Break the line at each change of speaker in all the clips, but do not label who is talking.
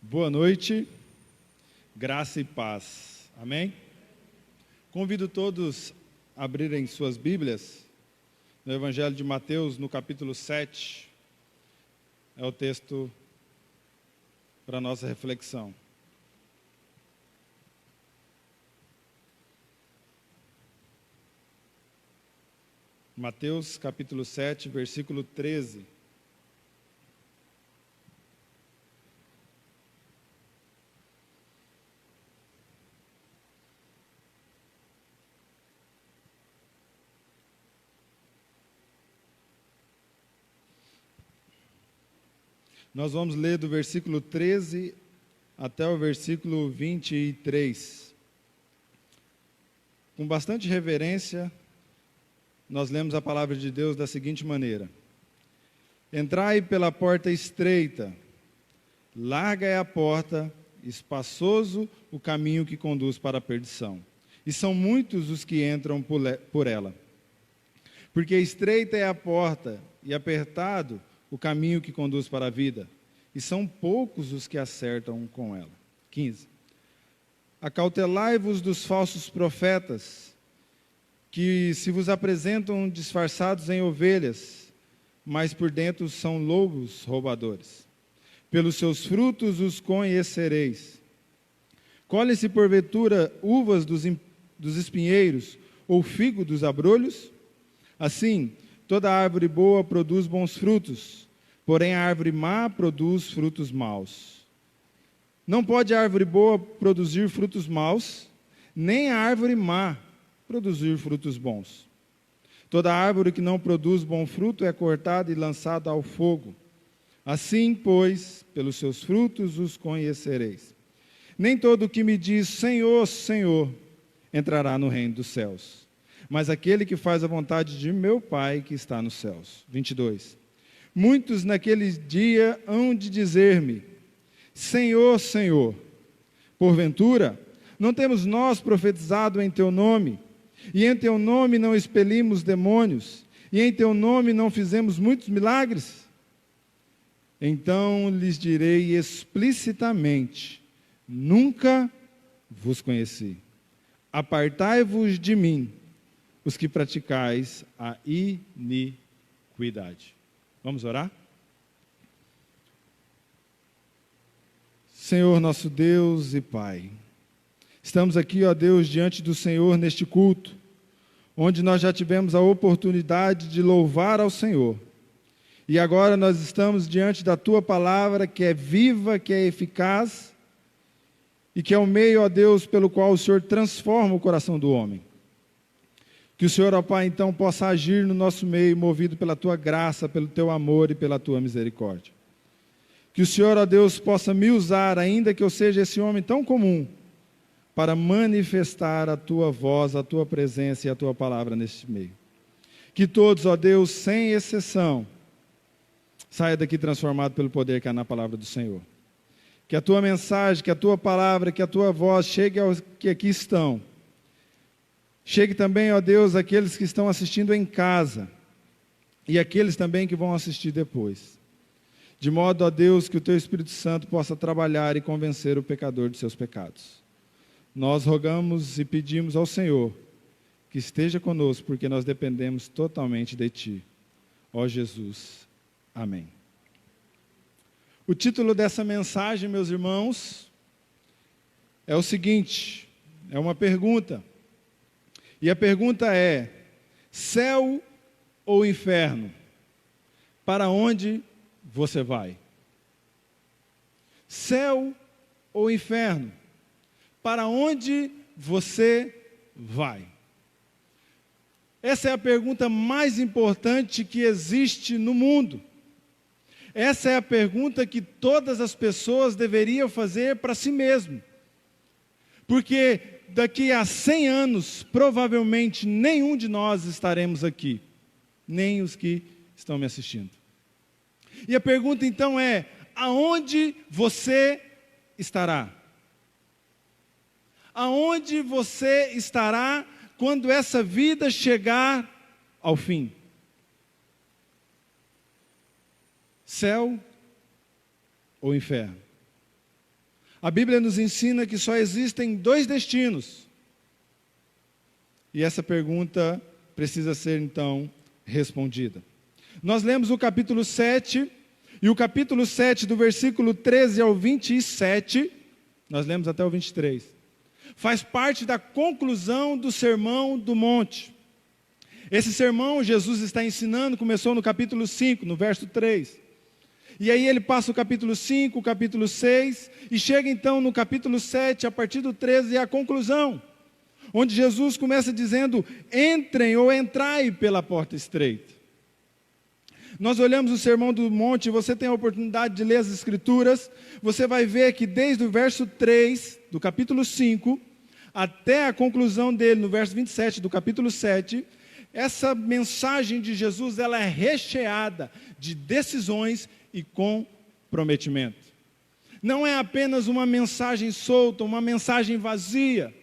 Boa noite, graça e paz. Amém? Convido todos a abrirem suas Bíblias no Evangelho de Mateus, no capítulo 7. É o texto para a nossa reflexão. Mateus, capítulo 7, versículo 13. Nós vamos ler do versículo 13 até o versículo 23. Com bastante reverência, nós lemos a palavra de Deus da seguinte maneira: Entrai pela porta estreita, larga é a porta, espaçoso o caminho que conduz para a perdição, e são muitos os que entram por ela. Porque estreita é a porta, e apertado o caminho que conduz para a vida, e são poucos os que acertam com ela. 15. Acautelai-vos dos falsos profetas, que se vos apresentam disfarçados em ovelhas, mas por dentro são lobos roubadores. Pelos seus frutos os conhecereis. Colhem-se porventura uvas dos espinheiros, ou figo dos abrolhos? Assim, toda árvore boa produz bons frutos, porém a árvore má produz frutos maus. Não pode a árvore boa produzir frutos maus, nem a árvore má produzir frutos bons. Toda árvore que não produz bom fruto é cortada e lançada ao fogo. Assim, pois, pelos seus frutos os conhecereis. Nem todo o que me diz Senhor, Senhor, entrará no reino dos céus, mas aquele que faz a vontade de meu Pai que está nos céus. 22. Muitos naquele dia hão de dizer-me: Senhor, Senhor, porventura, não temos nós profetizado em teu nome, e em teu nome não expelimos demônios, e em teu nome não fizemos muitos milagres? Então lhes direi explicitamente: nunca vos conheci. Apartai-vos de mim, os que praticais a iniquidade. Vamos orar? Senhor nosso Deus e Pai, estamos aqui, ó Deus, diante do Senhor neste culto, onde nós já tivemos a oportunidade de louvar ao Senhor. E agora nós estamos diante da Tua palavra, que é viva, que é eficaz, e que é o meio, ó Deus, pelo qual o Senhor transforma o coração do homem. Que o Senhor, ó Pai, então, possa agir no nosso meio, movido pela Tua graça, pelo Teu amor e pela Tua misericórdia. Que o Senhor, ó Deus, possa me usar, ainda que eu seja esse homem tão comum, para manifestar a Tua voz, a Tua presença e a Tua palavra neste meio. Que todos, ó Deus, sem exceção, saia daqui transformado pelo poder que há na palavra do Senhor. Que a Tua mensagem, que a Tua palavra, que a Tua voz chegue aos que aqui estão. Chegue também, ó Deus, àqueles que estão assistindo em casa e aqueles também que vão assistir depois. De modo, ó Deus, que o Teu Espírito Santo possa trabalhar e convencer o pecador de seus pecados. Nós rogamos e pedimos ao Senhor que esteja conosco, porque nós dependemos totalmente de Ti. Ó Jesus. Amém. O título dessa mensagem, meus irmãos, é o seguinte, é uma pergunta. E a pergunta é: céu ou inferno? Para onde você vai? Céu ou inferno? Para onde você vai? Essa é a pergunta mais importante que existe no mundo. Essa é a pergunta que todas as pessoas deveriam fazer para si mesmo. Porque daqui a 100 anos, provavelmente nenhum de nós estaremos aqui, nem os que estão me assistindo. E a pergunta então é: aonde você estará? Aonde você estará quando essa vida chegar ao fim? Céu ou inferno? A Bíblia nos ensina que só existem 2 destinos. E essa pergunta precisa ser, então, respondida. Nós lemos o capítulo 7, e o capítulo 7, do versículo 13 ao 27, nós lemos até o 23, faz parte da conclusão do Sermão do Monte. Esse sermão, Jesus está ensinando, começou no capítulo 5, no verso 3. E aí ele passa o capítulo 5, o capítulo 6, e chega então no capítulo 7, a partir do 13, é a conclusão, onde Jesus começa dizendo: entrem ou entrai pela porta estreita. Nós olhamos o Sermão do Monte, você tem a oportunidade de ler as Escrituras, você vai ver que desde o verso 3, do capítulo 5, até a conclusão dele, no verso 27 do capítulo 7, essa mensagem de Jesus, ela é recheada de decisões e comprometimento. Não é apenas uma mensagem solta, uma mensagem vazia.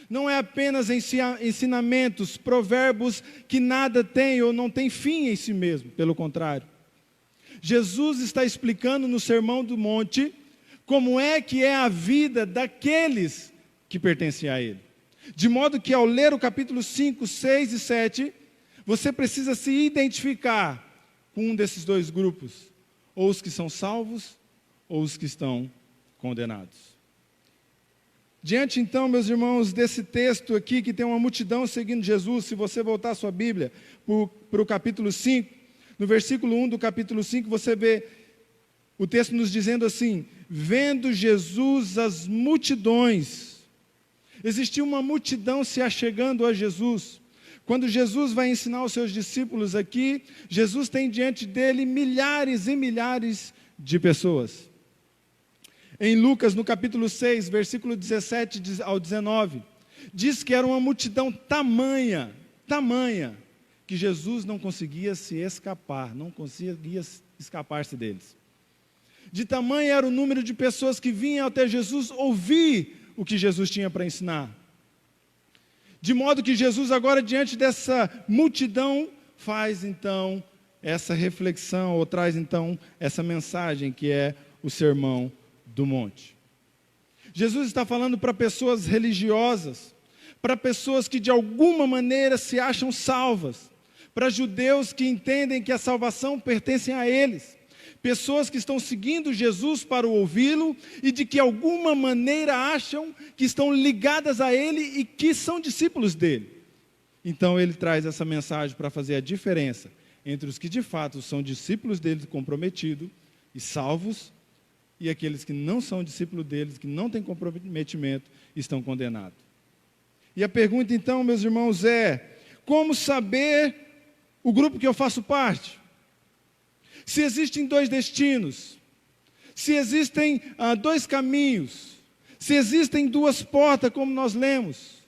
Não é apenas ensinamentos, provérbios que nada têm ou não têm fim em si mesmo, pelo contrário. Jesus está explicando no Sermão do Monte como é que é a vida daqueles que pertencem a Ele. De modo que ao ler o capítulo 5, 6 e 7, você precisa se identificar com um desses 2 grupos, ou os que são salvos, ou os que estão condenados. Diante então, meus irmãos, desse texto aqui, que tem uma multidão seguindo Jesus, se você voltar a sua Bíblia para o capítulo 5, no versículo 1 do capítulo 5, você vê o texto nos dizendo assim: vendo Jesus as multidões. Existia uma multidão se achegando a Jesus. Quando Jesus vai ensinar os seus discípulos aqui, Jesus tem diante dele milhares e milhares de pessoas. Em Lucas, no capítulo 6, versículo 17 ao 19, diz que era uma multidão tamanha, que Jesus não conseguia se escapar, não conseguia escapar-se deles. De tamanho era o número de pessoas que vinham até Jesus ouvir o que Jesus tinha para ensinar. De modo que Jesus agora, diante dessa multidão, faz então essa reflexão, ou traz então essa mensagem que é o Sermão do Monte. Jesus está falando para pessoas religiosas, para pessoas que de alguma maneira se acham salvas, para judeus que entendem que a salvação pertence a eles, pessoas que estão seguindo Jesus para ouvi-lo e de que alguma maneira acham que estão ligadas a Ele e que são discípulos dele. Então ele traz essa mensagem para fazer a diferença entre os que de fato são discípulos dele comprometidos e salvos, e aqueles que não são discípulos deles, que não têm comprometimento, estão condenados. E a pergunta então, meus irmãos, é: como saber o grupo que eu faço parte? Se existem 2 destinos, se existem 2 caminhos, se existem 2 portas, como nós lemos,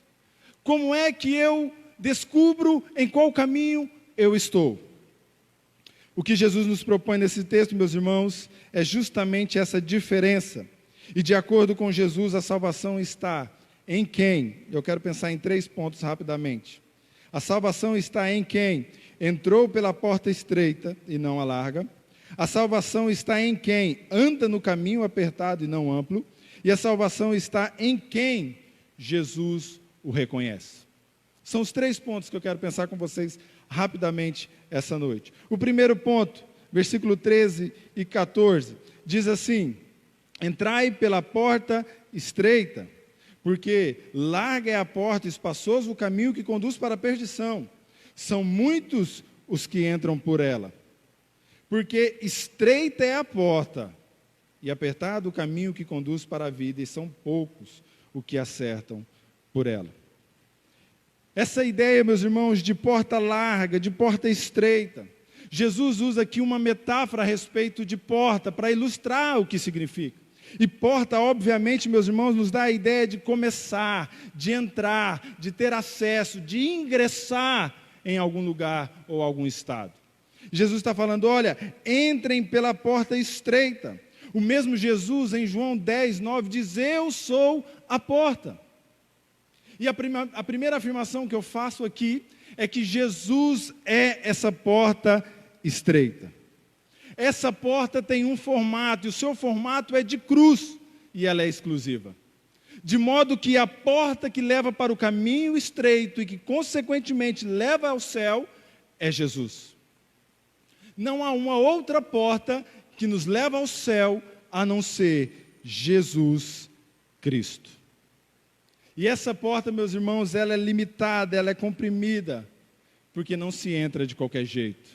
como é que eu descubro em qual caminho eu estou? O que Jesus nos propõe nesse texto, meus irmãos, é justamente essa diferença. E de acordo com Jesus, a salvação está em quem? Eu quero pensar em 3 pontos rapidamente. A salvação está em quem entrou pela porta estreita e não a larga. A salvação está em quem anda no caminho apertado e não amplo. E a salvação está em quem Jesus o reconhece. São os 3 pontos que eu quero pensar com vocês rapidamente essa noite. O primeiro ponto, versículo 13 e 14, diz assim: entrai pela porta estreita, porque larga é a porta, espaçoso o caminho que conduz para a perdição. São muitos os que entram por ela. Porque estreita é a porta, e apertado o caminho que conduz para a vida, e são poucos os que acertam por ela. Essa ideia, meus irmãos, de porta larga, de porta estreita, Jesus usa aqui uma metáfora a respeito de porta, para ilustrar o que significa. E porta, obviamente, meus irmãos, nos dá a ideia de começar, de entrar, de ter acesso, de ingressar em algum lugar ou algum estado. Jesus está falando: olha, entrem pela porta estreita. O mesmo Jesus, em João 10, 9, diz: eu sou a porta. E a primeira afirmação que eu faço aqui é que Jesus é essa porta estreita. Essa porta tem um formato, e o seu formato é de cruz. e ela é exclusiva. De modo que a porta que leva para o caminho estreito e que, consequentemente, leva ao céu é Jesus. Não há uma outra porta que nos leva ao céu a não ser Jesus Cristo. E essa porta, meus irmãos, ela é limitada, ela é comprimida, porque não se entra de qualquer jeito.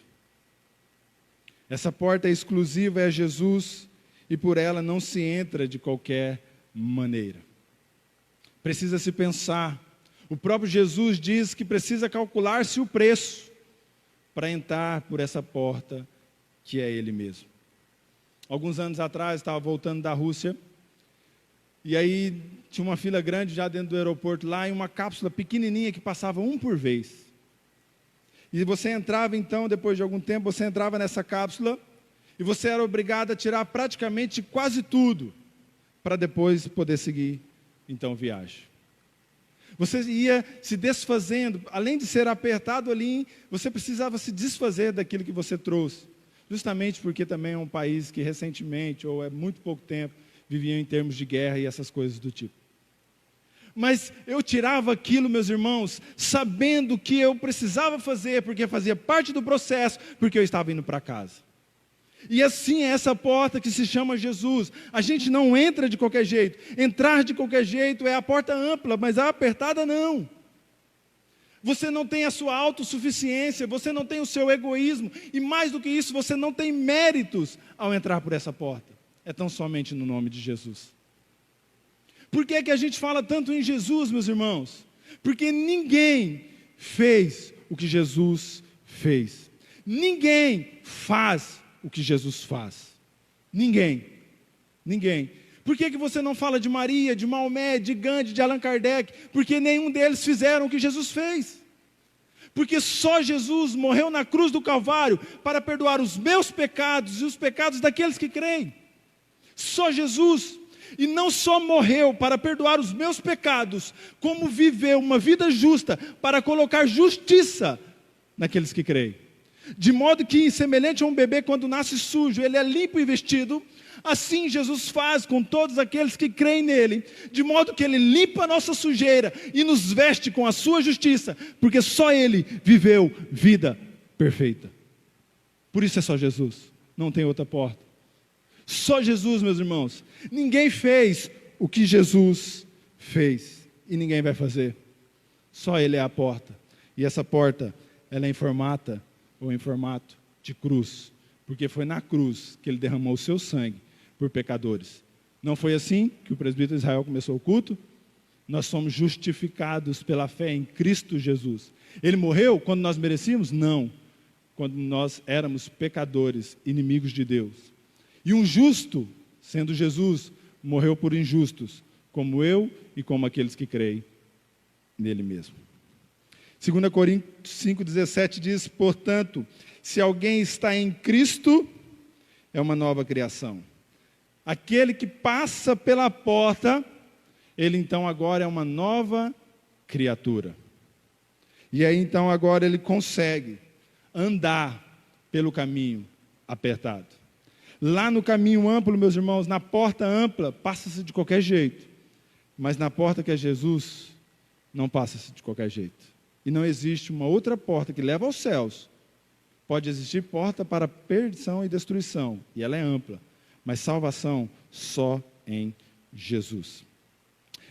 Essa porta é exclusiva, é Jesus, e por ela não se entra de qualquer maneira. Precisa se pensar. O próprio Jesus diz que precisa calcular-se o preço para entrar por essa porta que é Ele mesmo. Alguns anos atrás, estava voltando da Rússia, e aí tinha uma fila grande já dentro do aeroporto lá, e uma cápsula pequenininha que passava um por vez. E você entrava então, depois de algum tempo, você entrava nessa cápsula, e você era obrigado a tirar praticamente quase tudo, para depois poder seguir então viagem. Você ia se desfazendo, além de ser apertado ali, você precisava se desfazer daquilo que você trouxe. Justamente porque também é um país que recentemente, ou é muito pouco tempo, vivia em termos de guerra e essas coisas do tipo. Mas eu tirava aquilo, meus irmãos, sabendo que eu precisava fazer, porque fazia parte do processo, porque eu estava indo para casa. E assim é essa porta que se chama Jesus. A gente não entra de qualquer jeito. Entrar de qualquer jeito é a porta ampla, mas a apertada não. Você não tem a sua autossuficiência, você não tem o seu egoísmo, e mais do que isso, você não tem méritos ao entrar por essa porta. É tão somente no nome de Jesus. Por que é que a gente fala tanto em Jesus, meus irmãos? Porque ninguém fez o que Jesus fez. Ninguém faz o que Jesus faz. Ninguém. Ninguém. Por que você não fala de Maria, de Maomé, de Gandhi, de Allan Kardec? Porque nenhum deles fizeram o que Jesus fez. Porque só Jesus morreu na cruz do Calvário para perdoar os meus pecados e os pecados daqueles que creem. Só Jesus. E não só morreu para perdoar os meus pecados, como viveu uma vida justa para colocar justiça naqueles que creem. De modo que, semelhante a um bebê quando nasce sujo, ele é limpo e vestido, assim Jesus faz com todos aqueles que creem nele, de modo que ele limpa a nossa sujeira e nos veste com a sua justiça, porque só ele viveu vida perfeita. Por isso é só Jesus, não tem outra porta. Só Jesus, meus irmãos. Ninguém fez o que Jesus fez e ninguém vai fazer. Só ele é a porta. E essa porta, ela é em formato de cruz, porque foi na cruz que ele derramou o seu sangue por pecadores. Não foi assim que o presbítero Israel começou o culto? Nós somos justificados pela fé em Cristo Jesus. Ele morreu quando nós merecíamos? Não. Quando nós éramos pecadores, inimigos de Deus. E um justo, sendo Jesus, morreu por injustos, como eu e como aqueles que creem nele mesmo. 2 Coríntios 5,17 diz, portanto, se alguém está em Cristo, é uma nova criação. Aquele que passa pela porta, ele então agora é uma nova criatura. E aí então agora ele consegue andar pelo caminho apertado. Lá no caminho amplo, meus irmãos, na porta ampla, passa-se de qualquer jeito. Mas na porta que é Jesus, não passa-se de qualquer jeito. E não existe uma outra porta que leva aos céus. Pode existir porta para perdição e destruição, e ela é ampla. Mas salvação só em Jesus.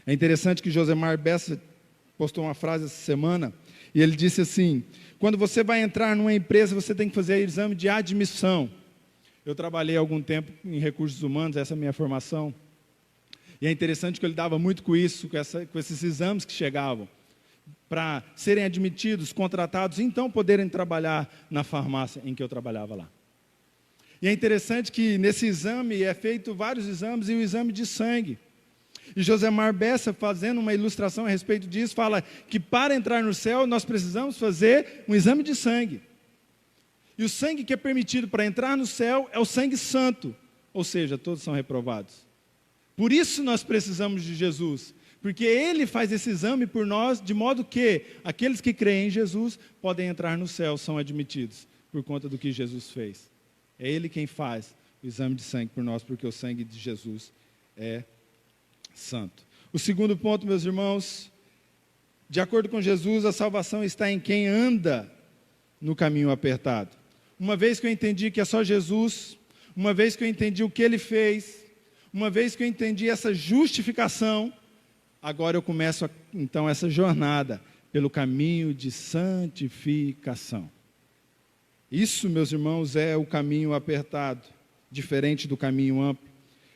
É interessante que Josemar Bessa postou uma frase essa semana, e ele disse assim, quando você vai entrar numa empresa, você tem que fazer exame de admissão. Eu trabalhei algum tempo em recursos humanos, essa é a minha formação. E é interessante que ele dava muito com isso, com esses exames que chegavam, para serem admitidos, contratados, e então poderem trabalhar na farmácia em que eu trabalhava lá. E é interessante que nesse exame é feito vários exames, e o exame de sangue. E Josemar Bessa, fazendo uma ilustração a respeito disso, fala que para entrar no céu, nós precisamos fazer um exame de sangue. E o sangue que é permitido para entrar no céu é o sangue santo, ou seja, todos são reprovados. Por isso nós precisamos de Jesus, porque Ele faz esse exame por nós, de modo que aqueles que creem em Jesus podem entrar no céu, são admitidos, por conta do que Jesus fez. É Ele quem faz o exame de sangue por nós, porque o sangue de Jesus é santo. O segundo ponto, meus irmãos, de acordo com Jesus, a salvação está em quem anda no caminho apertado. Uma vez que eu entendi que é só Jesus, uma vez que eu entendi o que Ele fez, uma vez que eu entendi essa justificação, agora eu começo, então, essa jornada pelo caminho de santificação. Isso, meus irmãos, é o caminho apertado, diferente do caminho amplo.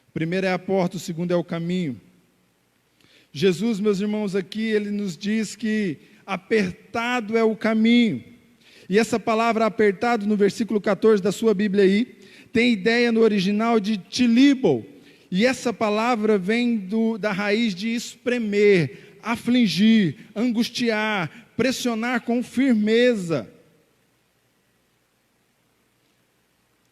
O primeiro é a porta, o segundo é o caminho. Jesus, meus irmãos, aqui Ele nos diz que apertado é o caminho. E essa palavra apertado, no versículo 14 da sua Bíblia aí, tem ideia no original de tilibo. E essa palavra vem da raiz de espremer, afligir, angustiar, pressionar com firmeza.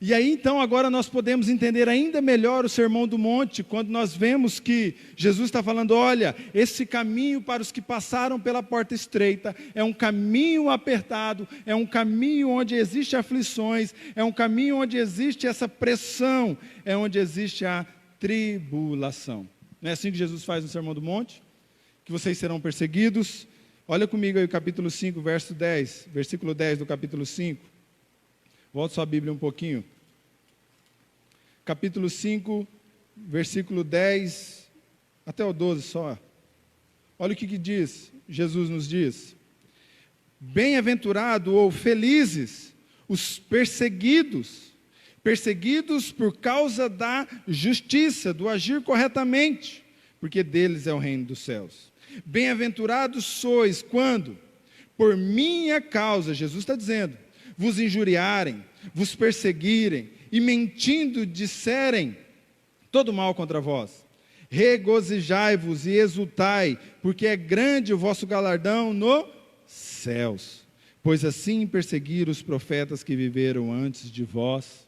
E aí então agora nós podemos entender ainda melhor o Sermão do Monte, quando nós vemos que Jesus está falando, olha, esse caminho para os que passaram pela porta estreita, é um caminho apertado, é um caminho onde existe aflições, é um caminho onde existe essa pressão, é onde existe a tribulação. Não é assim que Jesus faz no Sermão do Monte? Que vocês serão perseguidos. Olha comigo aí o capítulo 5, verso 10, versículo 10 do capítulo 5. Volta sua Bíblia um pouquinho. Capítulo 5, versículo 10 até o 12 só. Olha o que diz, Jesus nos diz. Bem-aventurado ou felizes os perseguidos por causa da justiça, do agir corretamente, porque deles é o reino dos céus. Bem-aventurados sois quando, por minha causa, Jesus está dizendo, vos injuriarem, vos perseguirem, e mentindo disserem todo mal contra vós. Regozijai-vos e exultai, porque é grande o vosso galardão nos céus. Pois assim perseguiram os profetas que viveram antes de vós.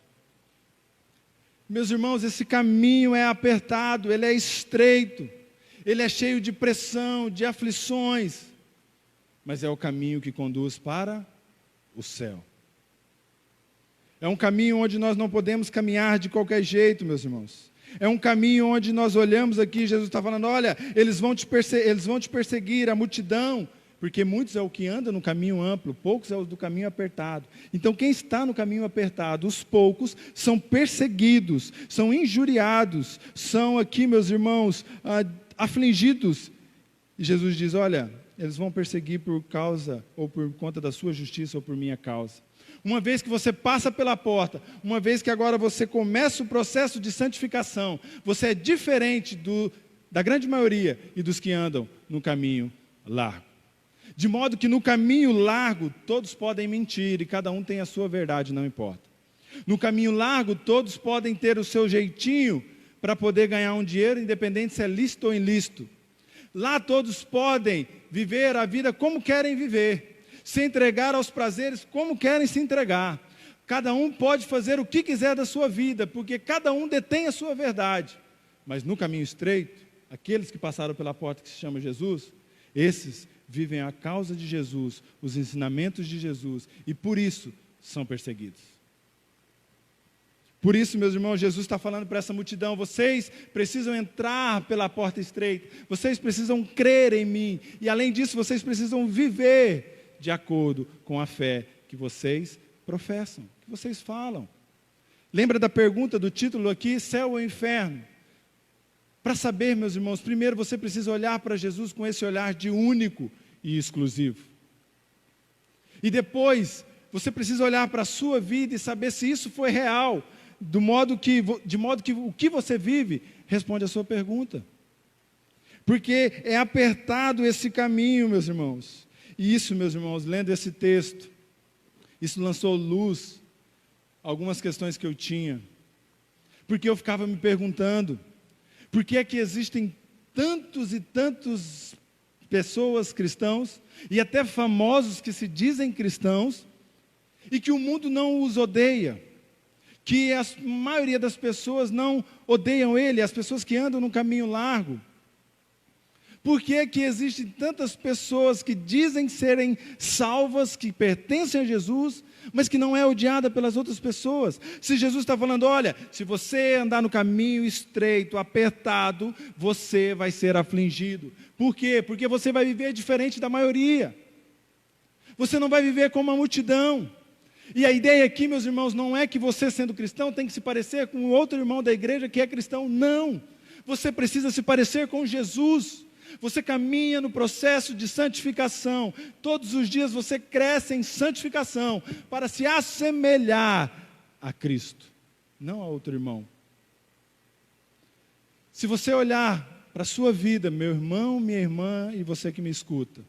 Meus irmãos, esse caminho é apertado, ele é estreito, ele é cheio de pressão, de aflições, mas é o caminho que conduz para o céu. É um caminho onde nós não podemos caminhar de qualquer jeito, meus irmãos. É um caminho onde nós olhamos aqui, Jesus está falando, olha, eles vão te perseguir, a multidão, porque muitos é o que anda no caminho amplo, poucos é o do caminho apertado. Então quem está no caminho apertado, os poucos, são perseguidos, são injuriados, são aqui, meus irmãos, afligidos. E Jesus diz, olha, eles vão perseguir por causa, ou por conta da sua justiça, ou por minha causa. Uma vez que você passa pela porta, uma vez que agora você começa o processo de santificação, você é diferente da grande maioria e dos que andam no caminho largo. De modo que no caminho largo todos podem mentir e cada um tem a sua verdade, não importa. No caminho largo todos podem ter o seu jeitinho para poder ganhar um dinheiro, independente se é lícito ou ilícito. Lá todos podem viver a vida como querem viver, se entregar aos prazeres como querem se entregar. Cada um pode fazer o que quiser da sua vida, porque cada um detém a sua verdade. Mas no caminho estreito, aqueles que passaram pela porta que se chama Jesus, esses vivem a causa de Jesus, os ensinamentos de Jesus, e por isso são perseguidos. Por isso, meus irmãos, Jesus está falando para essa multidão, vocês precisam entrar pela porta estreita, vocês precisam crer em mim, e além disso, vocês precisam viver de acordo com a fé que vocês professam, que vocês falam. Lembra da pergunta do título aqui, céu ou inferno? Para saber, meus irmãos, primeiro você precisa olhar para Jesus com esse olhar de único e exclusivo. E depois, você precisa olhar para a sua vida e saber se isso foi real, de modo que o que você vive responde a sua pergunta. Porque é apertado esse caminho, meus irmãos. E isso, meus irmãos, lendo esse texto, isso lançou luz a algumas questões que eu tinha. Porque eu ficava me perguntando, por que é que existem tantos e tantas pessoas cristãos, e até famosos que se dizem cristãos, e que o mundo não os odeia, que a maioria das pessoas não odeiam ele, as pessoas que andam no caminho largo. Por que que existem tantas pessoas que dizem serem salvas, que pertencem a Jesus, mas que não é odiada pelas outras pessoas? Se Jesus está falando, olha, se você andar no caminho estreito, apertado, você vai ser afligido. Por quê? Porque você vai viver diferente da maioria. Você não vai viver como a multidão. E a ideia aqui, meus irmãos, não é que você, sendo cristão, tem que se parecer com outro irmão da igreja que é cristão. Não. Você precisa se parecer com Jesus. Você caminha no processo de santificação. Todos os dias você cresce em santificação para se assemelhar a Cristo, não a outro irmão. Se você olhar para a sua vida, meu irmão, minha irmã e você que me escuta,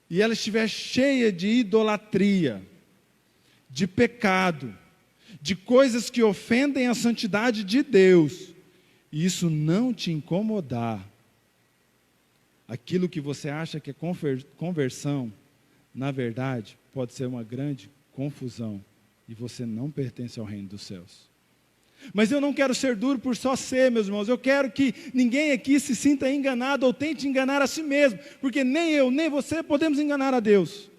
e ela estiver cheia de idolatria, de pecado, de coisas que ofendem a santidade de Deus, e isso não te incomodar, aquilo que você acha que é conversão, na verdade, pode ser uma grande confusão, e você não pertence ao reino dos céus. Mas eu não quero ser duro por só ser, meus irmãos. Eu quero que ninguém aqui se sinta enganado ou tente enganar a si mesmo, porque nem eu, nem você podemos enganar a Deus.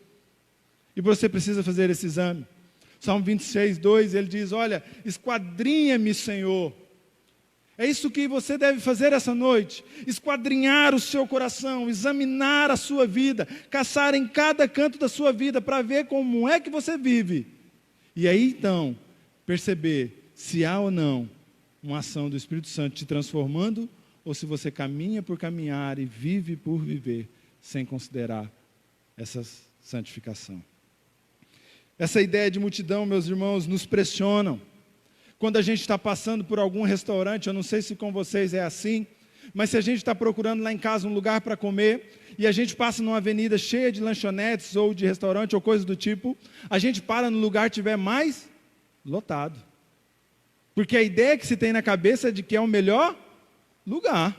E você precisa fazer esse exame. Salmo 26, 2, ele diz, olha, esquadrinha-me, Senhor. É isso que você deve fazer essa noite, esquadrinhar o seu coração, examinar a sua vida, caçar em cada canto da sua vida, para ver como é que você vive. E aí então, perceber se há ou não uma ação do Espírito Santo te transformando, ou se você caminha por caminhar e vive por viver, sem considerar essa santificação. Essa ideia de multidão, meus irmãos, nos pressionam. Quando a gente está passando por algum restaurante, eu não sei se com vocês é assim, mas se a gente está procurando lá em casa um lugar para comer, e a gente passa numa avenida cheia de lanchonetes, ou de restaurante, ou coisa do tipo, a gente para no lugar que tiver mais lotado. Porque a ideia que se tem na cabeça é de que é o melhor lugar.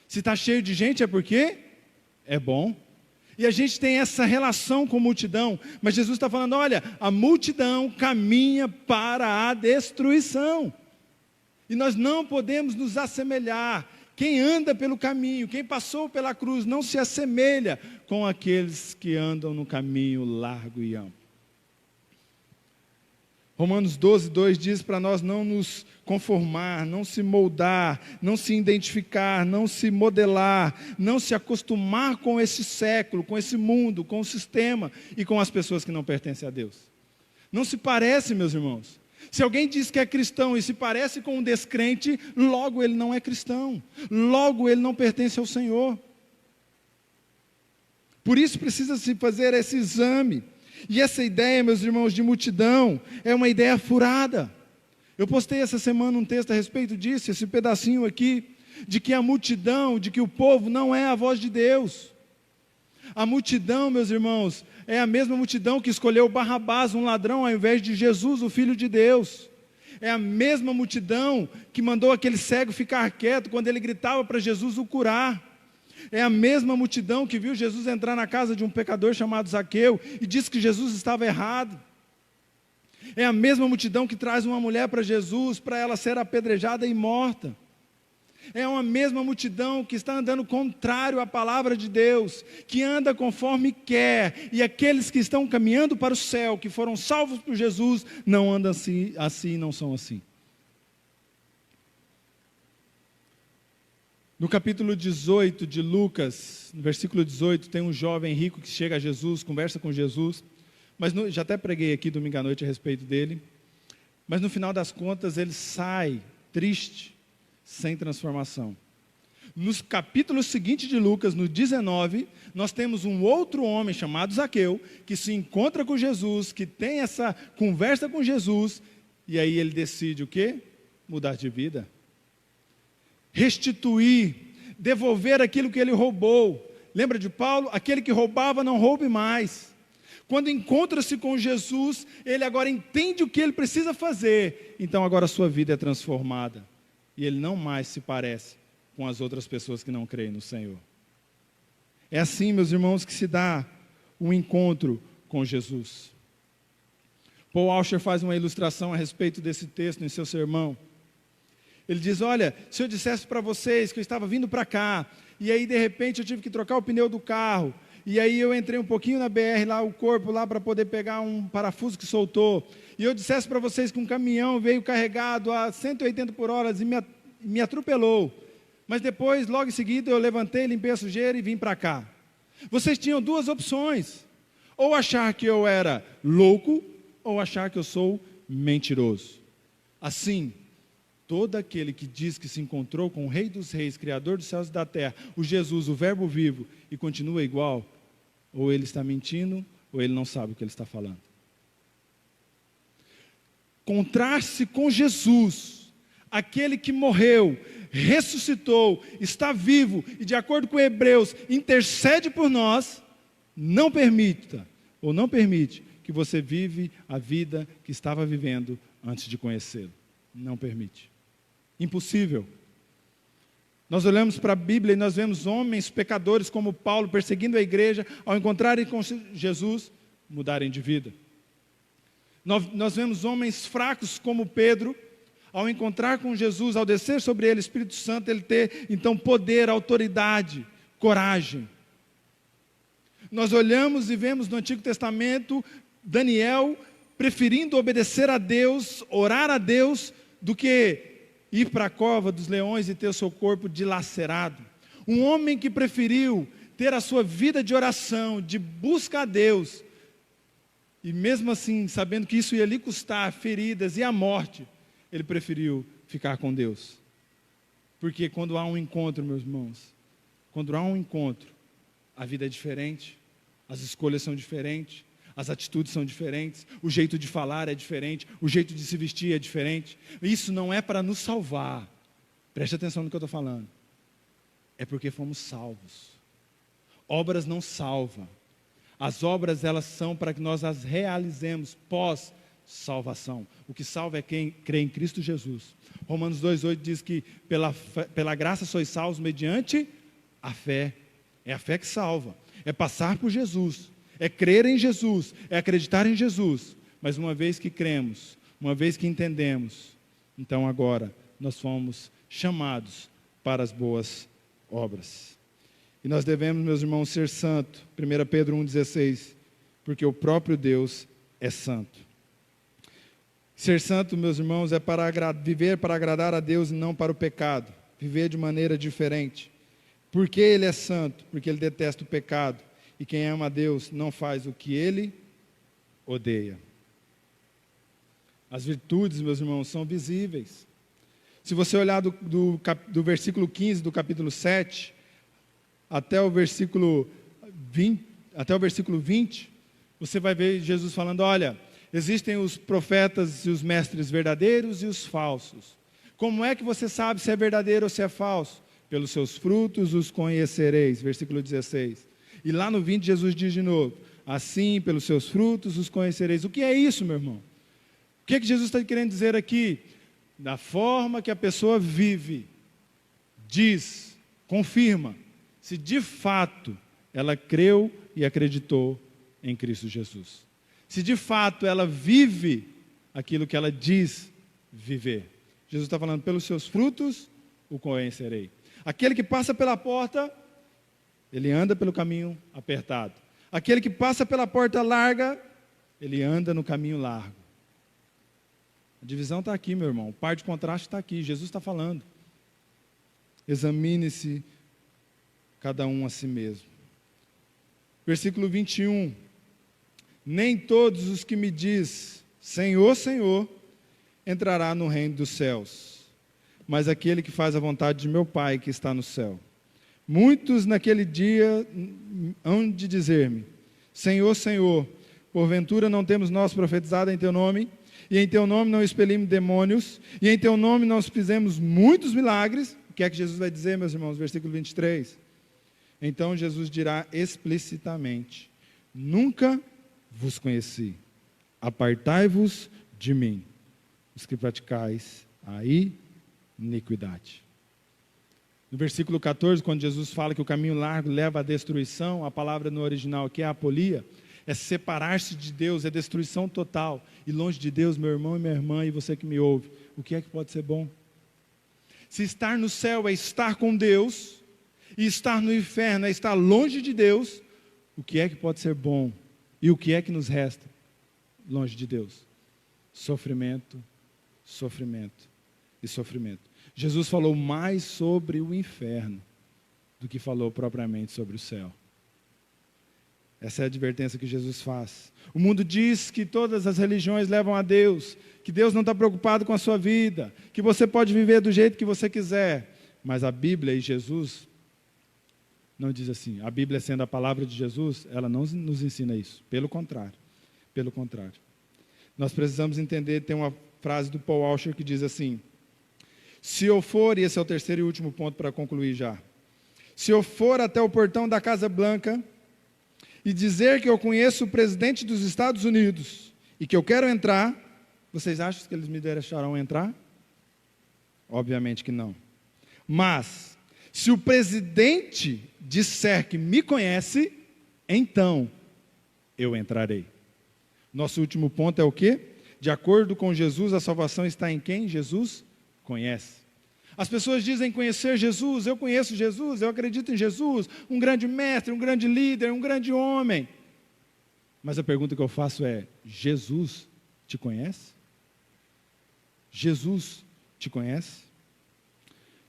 Se está cheio de gente é porque é bom. E a gente tem essa relação com multidão, mas Jesus está falando, olha, a multidão caminha para a destruição. E nós não podemos nos assemelhar. Quem anda pelo caminho, quem passou pela cruz, não se assemelha com aqueles que andam no caminho largo e amplo. Romanos 12, 2 diz para nós não nos conformar, não se moldar, não se identificar, não se modelar, não se acostumar com esse século, com esse mundo, com o sistema e com as pessoas que não pertencem a Deus. Não se parece, meus irmãos. Se alguém diz que é cristão e se parece com um descrente, logo ele não é cristão, logo ele não pertence ao Senhor. Por isso precisa se fazer esse exame. E essa ideia, meus irmãos, de multidão, é uma ideia furada. Eu postei essa semana um texto a respeito disso, esse pedacinho aqui, de que a multidão, de que o povo não é a voz de Deus. A multidão, meus irmãos, é a mesma multidão que escolheu Barrabás, um ladrão, ao invés de Jesus, o Filho de Deus. É a mesma multidão que mandou aquele cego ficar quieto quando ele gritava para Jesus o curar. É a mesma multidão que viu Jesus entrar na casa de um pecador chamado Zaqueu e disse que Jesus estava errado. É a mesma multidão que traz uma mulher para Jesus, para ela ser apedrejada e morta. É uma mesma multidão que está andando contrário à palavra de Deus, que anda conforme quer, e aqueles que estão caminhando para o céu, que foram salvos por Jesus, não andam assim, não são assim. No capítulo 18 de Lucas, no versículo 18, tem um jovem rico que chega a Jesus, conversa com Jesus, mas já até preguei aqui domingo à noite a respeito dele, mas no final das contas ele sai triste, sem transformação. Nos capítulos seguintes de Lucas, no 19, nós temos um outro homem chamado Zaqueu, que se encontra com Jesus, que tem essa conversa com Jesus, e aí ele decide o quê? Mudar de vida. Restituir, devolver aquilo que ele roubou. Lembra de Paulo? Aquele que roubava, não roube mais. Quando encontra-se com Jesus, ele agora entende o que ele precisa fazer. Então agora a sua vida é transformada. E ele não mais se parece com as outras pessoas que não creem no Senhor. É assim, meus irmãos, que se dá um encontro com Jesus. Paul Washer faz uma ilustração a respeito desse texto em seu sermão. Ele diz, olha, se eu dissesse para vocês que eu estava vindo para cá, e aí de repente eu tive que trocar o pneu do carro, e aí eu entrei um pouquinho na BR, lá o corpo lá para poder pegar um parafuso que soltou, e eu dissesse para vocês que um caminhão veio carregado a 180 por hora e me atropelou, mas depois, logo em seguida, eu levantei, limpei a sujeira e vim para cá. Vocês tinham duas opções, ou achar que eu era louco, ou achar que eu sou mentiroso. Assim, todo aquele que diz que se encontrou com o Rei dos Reis, Criador dos céus e da terra, o Jesus, o Verbo vivo, e continua igual, ou ele está mentindo, ou ele não sabe o que ele está falando. Encontrar-se com Jesus, aquele que morreu, ressuscitou, está vivo, e de acordo com Hebreus, intercede por nós, não permita, ou não permite, que você vive a vida que estava vivendo antes de conhecê-lo. Não permite. Impossível. Nós olhamos para a Bíblia e nós vemos homens pecadores como Paulo perseguindo a igreja, ao encontrarem com Jesus, mudarem de vida. Nós vemos homens fracos como Pedro, ao encontrar com Jesus, ao descer sobre ele o Espírito Santo, ele ter então poder, autoridade, coragem. Nós olhamos e vemos no Antigo Testamento Daniel preferindo obedecer a Deus, orar a Deus, do que ir para a cova dos leões e ter o seu corpo dilacerado. Um homem que preferiu ter a sua vida de oração, de busca a Deus, e mesmo assim, sabendo que isso ia lhe custar feridas e a morte, ele preferiu ficar com Deus. Porque quando há um encontro, meus irmãos, quando há um encontro, a vida é diferente, as escolhas são diferentes, as atitudes são diferentes, o jeito de falar é diferente, o jeito de se vestir é diferente. Isso não é para nos salvar, preste atenção no que eu estou falando, é porque fomos salvos. Obras não salvam, as obras elas são para que nós as realizemos pós-salvação. O que salva é quem crê em Cristo Jesus. Romanos 2,8 diz que pela graça sois salvos mediante a fé. É a fé que salva, é passar por Jesus, é crer em Jesus, é acreditar em Jesus. Mas uma vez que cremos, uma vez que entendemos, então agora nós fomos chamados para as boas obras. E nós devemos, meus irmãos, ser santo. 1 Pedro 1,16, porque o próprio Deus é santo. Ser santo, meus irmãos, é viver para agradar a Deus e não para o pecado. Viver de maneira diferente. Por que Ele é santo? Porque Ele detesta o pecado. E quem ama a Deus não faz o que Ele odeia. As virtudes, meus irmãos, são visíveis. Se você olhar do versículo 15 do capítulo 7, até o versículo 20, você vai ver Jesus falando, olha, existem os profetas e os mestres verdadeiros e os falsos. Como é que você sabe se é verdadeiro ou se é falso? Pelos seus frutos os conhecereis, versículo 16. E lá no 20 Jesus diz de novo, assim pelos seus frutos os conhecereis. O que é isso, meu irmão? O que é que Jesus está querendo dizer aqui? Da forma que a pessoa vive, diz, confirma, se de fato ela creu e acreditou em Cristo Jesus. Se de fato ela vive aquilo que ela diz viver. Jesus está falando, pelos seus frutos o conhecerei. Aquele que passa pela porta, ele anda pelo caminho apertado. Aquele que passa pela porta larga, ele anda no caminho largo. A divisão está aqui, meu irmão. O par de contraste está aqui. Jesus está falando. Examine-se cada um a si mesmo. Versículo 21. Nem todos os que me diz, Senhor, Senhor, entrará no reino dos céus, mas aquele que faz a vontade de meu Pai que está no céu. Muitos naquele dia hão de dizer-me, Senhor, Senhor, porventura não temos nós profetizado em Teu nome, e em Teu nome não expelimos demônios, e em Teu nome nós fizemos muitos milagres. O que é que Jesus vai dizer, meus irmãos? Versículo 23. Então Jesus dirá explicitamente, nunca vos conheci, apartai-vos de mim, os que praticais a iniquidade. No versículo 14, quando Jesus fala que o caminho largo leva à destruição, a palavra no original aqui é apolia, é separar-se de Deus, é destruição total. E longe de Deus, meu irmão e minha irmã, e você que me ouve, o que é que pode ser bom? Se estar no céu é estar com Deus, e estar no inferno é estar longe de Deus, o que é que pode ser bom? E o que é que nos resta longe de Deus? Sofrimento, sofrimento e sofrimento. Jesus falou mais sobre o inferno do que falou propriamente sobre o céu. Essa é a advertência que Jesus faz. O mundo diz que todas as religiões levam a Deus, que Deus não está preocupado com a sua vida, que você pode viver do jeito que você quiser. Mas a Bíblia e Jesus não diz assim. A Bíblia, sendo a palavra de Jesus, ela não nos ensina isso. Pelo contrário. Pelo contrário. Nós precisamos entender, tem uma frase do Paul Washer que diz assim: se eu for, e esse é o terceiro e último ponto para concluir já, se eu for até o portão da Casa Branca e dizer que eu conheço o presidente dos Estados Unidos e que eu quero entrar, vocês acham que eles me deixarão entrar? Obviamente que não. Mas, se o presidente disser que me conhece, então eu entrarei. Nosso último ponto é o quê? De acordo com Jesus, a salvação está em quem? Jesus conhece. As pessoas dizem conhecer Jesus, eu conheço Jesus, eu acredito em Jesus, um grande mestre, um grande líder, um grande homem. Mas a pergunta que eu faço é: Jesus te conhece? Jesus te conhece?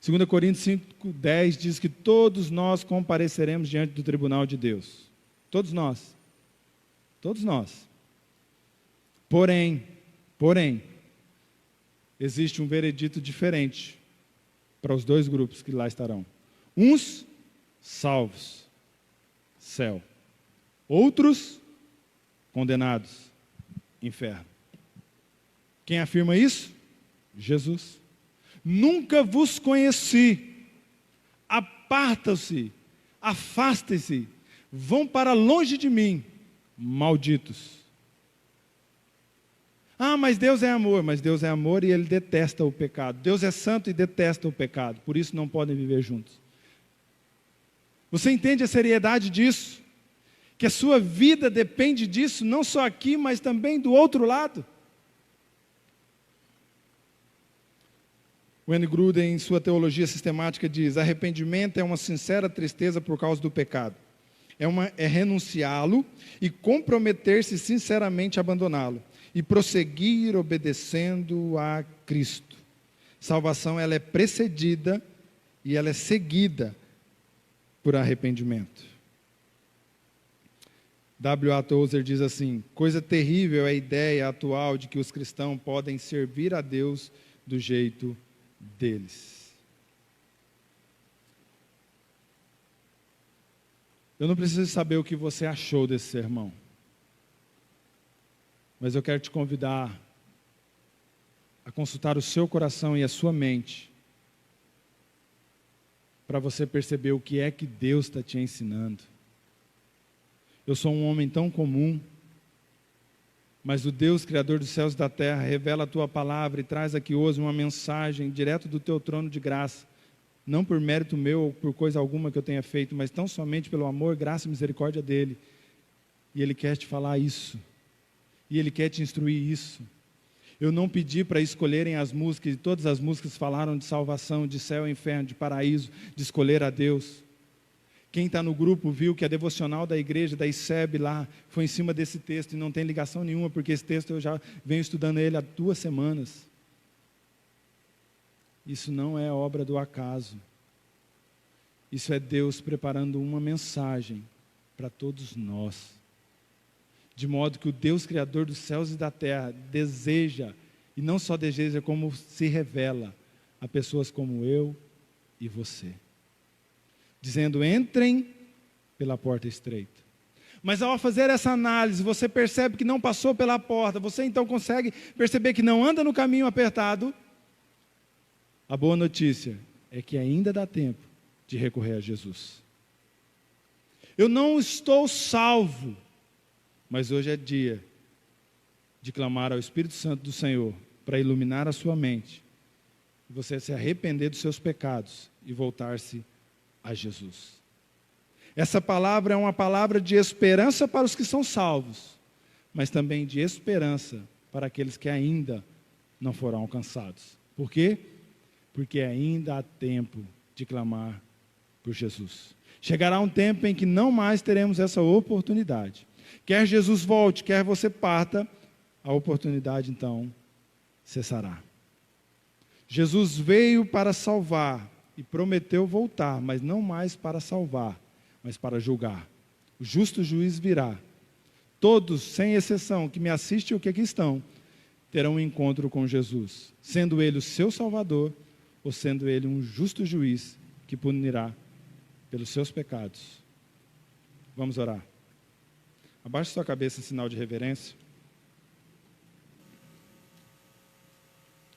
2 Coríntios 5:10 diz que todos nós compareceremos diante do tribunal de Deus. Todos nós. Todos nós. Porém, existe um veredito diferente para os dois grupos que lá estarão. Uns salvos, céu. Outros condenados, inferno. Quem afirma isso? Jesus. Nunca vos conheci. Apartam-se, afastem-se, vão para longe de mim, malditos. Ah, mas Deus é amor e Ele detesta o pecado. Deus é santo e detesta o pecado, por isso não podem viver juntos. Você entende a seriedade disso? Que a sua vida depende disso, não só aqui, mas também do outro lado? Wayne Grudem, em sua teologia sistemática, diz: arrependimento é uma sincera tristeza por causa do pecado. É renunciá-lo e comprometer-se sinceramente a abandoná-lo. E prosseguir obedecendo a Cristo. Salvação, ela é precedida e ela é seguida por arrependimento. W.A. Tozer diz assim: coisa terrível é a ideia atual de que os cristãos podem servir a Deus do jeito deles. Eu não preciso saber o que você achou desse sermão, mas eu quero te convidar a consultar o seu coração e a sua mente para você perceber o que é que Deus está te ensinando. Eu sou um homem tão comum, mas o Deus Criador dos céus e da terra revela a tua palavra e traz aqui hoje uma mensagem direto do teu trono de graça, não por mérito meu ou por coisa alguma que eu tenha feito, mas tão somente pelo amor, graça e misericórdia dEle. E Ele quer te falar isso. E Ele quer te instruir isso. Eu não pedi para escolherem as músicas, e todas as músicas falaram de salvação, de céu e inferno, de paraíso, de escolher a Deus. Quem está no grupo viu que a devocional da igreja, da ICEB lá, foi em cima desse texto, e não tem ligação nenhuma, porque esse texto eu já venho estudando ele há 2 semanas. Isso não é obra do acaso. Isso é Deus preparando uma mensagem para todos nós. De modo que o Deus Criador dos céus e da terra deseja, e não só deseja, como se revela a pessoas como eu e você. Dizendo: entrem pela porta estreita. Mas ao fazer essa análise, você percebe que não passou pela porta, você então consegue perceber que não anda no caminho apertado. A boa notícia é que ainda dá tempo de recorrer a Jesus. Eu não estou salvo, mas hoje é dia de clamar ao Espírito Santo do Senhor para iluminar a sua mente, e você se arrepender dos seus pecados e voltar-se a Jesus. Essa palavra é uma palavra de esperança para os que são salvos, mas também de esperança para aqueles que ainda não foram alcançados. Por quê? porque ainda há tempo de clamar por Jesus. Chegará um tempo em que não mais teremos essa oportunidade. Quer Jesus volte, quer você parta, a oportunidade então cessará. Jesus veio para salvar e prometeu voltar, mas não mais para salvar, mas para julgar. O justo juiz virá. Todos, sem exceção, que me assistem ou que aqui estão, terão um encontro com Jesus, sendo Ele o seu Salvador, ou sendo Ele um justo juiz que punirá pelos seus pecados. Vamos orar. Abaixe sua cabeça em sinal de reverência.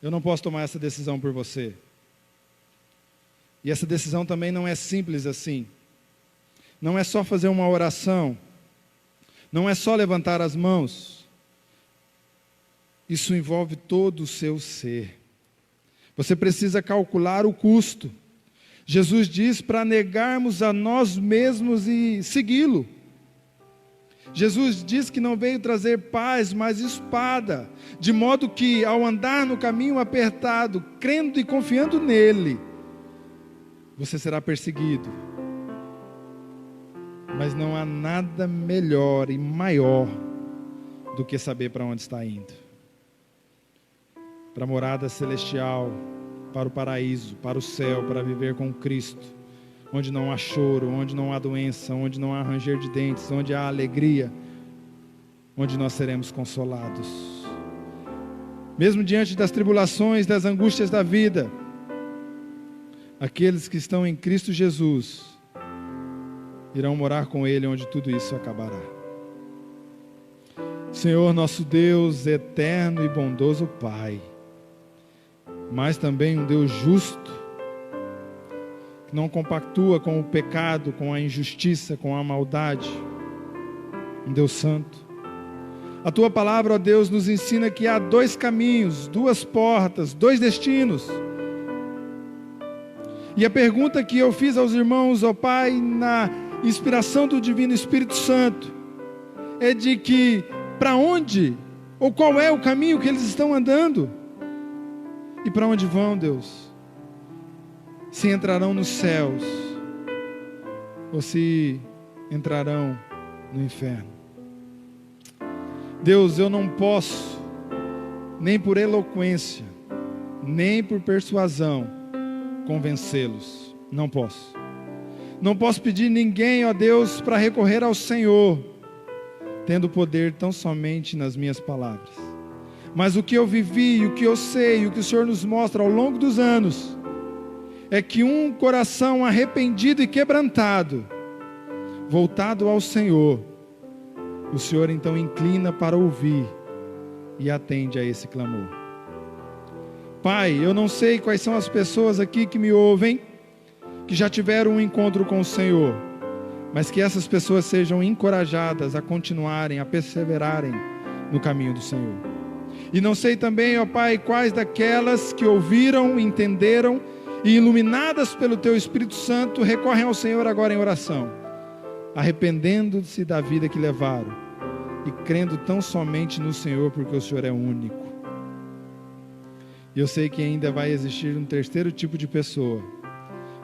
Eu não posso tomar essa decisão por você. E essa decisão também não é simples assim. Não é só fazer uma oração. Não é só levantar as mãos. Isso envolve todo o seu ser. Você precisa calcular o custo. Jesus diz para negarmos a nós mesmos e segui-lo. Jesus diz que não veio trazer paz, mas espada, de modo que ao andar no caminho apertado, crendo e confiando nele, você será perseguido. Mas não há nada melhor e maior do que saber para onde está indo. Para a morada celestial, para o paraíso, para o céu, para viver com Cristo, onde não há choro, onde não há doença, onde não há ranger de dentes, onde há alegria, onde nós seremos consolados. Mesmo diante das tribulações, das angústias da vida, aqueles que estão em Cristo Jesus irão morar com Ele, onde tudo isso acabará. Senhor nosso Deus, eterno e bondoso Pai, mas também um Deus justo, que não compactua com o pecado, com a injustiça, com a maldade, um Deus santo. A Tua palavra, ó Deus, nos ensina que há dois caminhos, duas portas, dois destinos. E a pergunta que eu fiz aos irmãos, ó Pai, na inspiração do Divino Espírito Santo, é de que para onde, ou qual é o caminho que eles estão andando? E para onde vão, Deus? Se entrarão nos céus, ou se entrarão no inferno. Deus, eu não posso, nem por eloquência, nem por persuasão, convencê-los. Não posso. Não posso pedir ninguém, ó Deus, para recorrer ao Senhor, tendo poder tão somente nas minhas palavras. Mas o que eu vivi, o que eu sei, o que o Senhor nos mostra ao longo dos anos, é que um coração arrependido e quebrantado, voltado ao Senhor, o Senhor então inclina para ouvir e atende a esse clamor. Pai, eu não sei quais são as pessoas aqui que me ouvem, que já tiveram um encontro com o Senhor, mas que essas pessoas sejam encorajadas a continuarem, a perseverarem no caminho do Senhor. E não sei também, ó Pai, quais daquelas que ouviram, entenderam e iluminadas pelo Teu Espírito Santo recorrem ao Senhor agora em oração, arrependendo-se da vida que levaram e crendo tão somente no Senhor, porque o Senhor é único. E eu sei que ainda vai existir um terceiro tipo de pessoa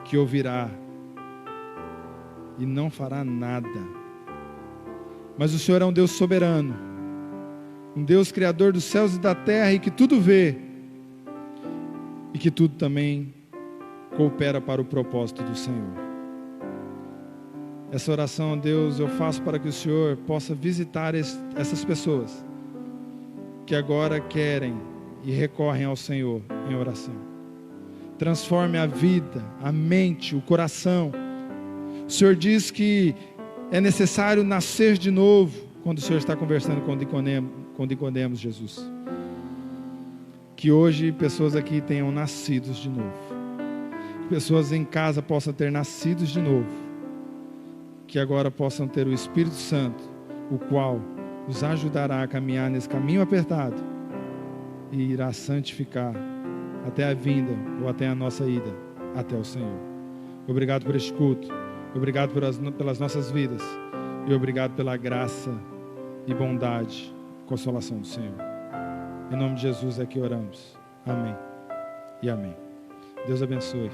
que ouvirá e não fará nada. Mas o Senhor é um Deus soberano, um Deus criador dos céus e da terra, e que tudo vê, e que tudo também coopera para o propósito do Senhor. Essa oração, Deus, eu faço para que o Senhor possa visitar essas pessoas que agora querem e recorrem ao Senhor em oração. Transforme a vida, a mente, o coração. O Senhor diz que é necessário nascer de novo, quando o Senhor está conversando com Nicodemos, Jesus. Que hoje pessoas aqui tenham nascidos de novo. Que pessoas em casa possam ter nascidos de novo. Que agora possam ter o Espírito Santo, o qual os ajudará a caminhar nesse caminho apertado e irá santificar até a vinda ou até a nossa ida até o Senhor. Obrigado por este culto, obrigado pelas nossas vidas e obrigado pela graça e bondade, consolação do Senhor. Em nome de Jesus é que oramos. Amém e amém. Deus abençoe.